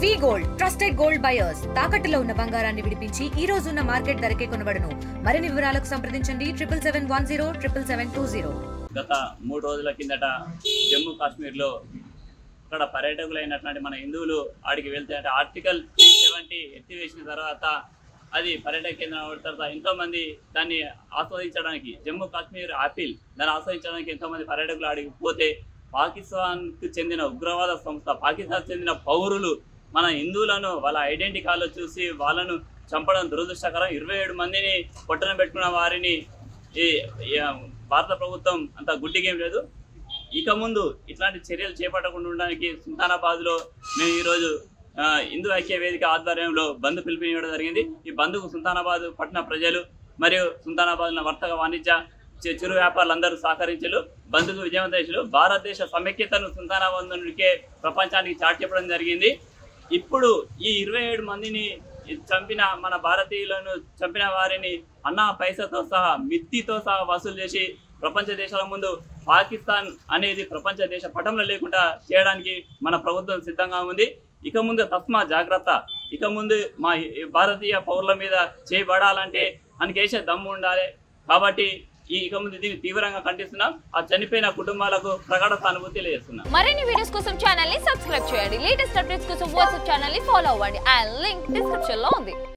వి gold trusted gold buyers తాకట్టులో ఉన్న బంగారాన్ని విడిపించి ఈ రోజు ఉన్న మార్కెట్ ధరకే కొనబడును. మరిన్ని వివరాలకు సంప్రదించండి 7710772020. గత 3 రోజుల కిందట జమ్మూ కాశ్మీర్లో అక్కడ పర్యాటకులైనటువంటి మన హిందువులు ఆడికి వెళ్తే అంటే ఆర్టికల్ 370 ఎత్తివేసిన తర్వాత అది పర్యాటక కేంద్రం అయిన తర్వాత ఎంతోమంది దాన్ని ఆస్వాదించడానికి జమ్మూ కాశ్మీర్ ఆపిల్ దాన్ని ఆస్వాదించడానికి ఎంతోమంది పర్యాటకులు ఆడికి పోతే పాకిస్తాన్కు చెందిన ఉగ్రవాద సంస్థ పాకిస్తాన్ చెందిన పౌరులు మన హిందువులను వాళ్ళ ఐడెంటిటీ కార్డులో చూసి వాళ్ళను చంపడం దురదృష్టకరం. 27 మందిని పొట్టన పెట్టుకున్న వారిని ఈ భారత ప్రభుత్వం అంత గుడ్డిగేం లేదు. ఇక ముందు ఇట్లాంటి చర్యలు చేపట్టకుండా ఉండడానికి సుల్తానాబాద్లో మేము ఈరోజు హిందూ ఐక్య వేదిక ఆధ్వర్యంలో బంద్ పిలుపునివ్వడం జరిగింది. ఈ బంద్కు సుల్తానాబాద్ పట్టణ ప్రజలు మరియు సుల్తానాబాద్ వర్తక వాణిజ్య చిరు వ్యాపారులందరూ సహకరించారు. బంద్కు విజయవంతేశారు. భారతదేశ సమైక్యతను సుల్తానాబాద్ నుండికే ప్రపంచానికి చాటి చెప్పడం జరిగింది. ఇప్పుడు ఈ 27 మందిని చంపిన మన భారతీయులను చంపిన వారిని అన్నా పైసతో సహా మిత్తితో సహా వసూలు చేసి ప్రపంచ దేశాల ముందు పాకిస్తాన్ అనేది ప్రపంచ దేశ పటంలో లేకుండా చేయడానికి మన ప్రభుత్వం సిద్ధంగా ఉంది. ఇక ముందు తస్మా జాగ్రత్త. ఇక ముందు మా భారతీయ పౌరుల మీద చేయబడాలంటే మనకేసే దమ్ము ఉండాలి. కాబట్టి ఇక ముందు దీన్ని తీవ్రంగా ఖండిస్తున్నాం. ఆ చనిపోయిన కుటుంబాలకు ప్రగాఢ సానుభూతి తెలియజేస్తున్నాం. మరిన్ని వీడియోస్ కోసం ఛానల్ ని సబ్స్క్రైబ్ చేయండి. లేటెస్ట్ అప్డేట్స్ కోసం వాట్సాప్ ఛానల్ ని ఫాలో అవ్వండి. ఆ లింక్ డిస్క్రిప్షన్ లో ఉంది.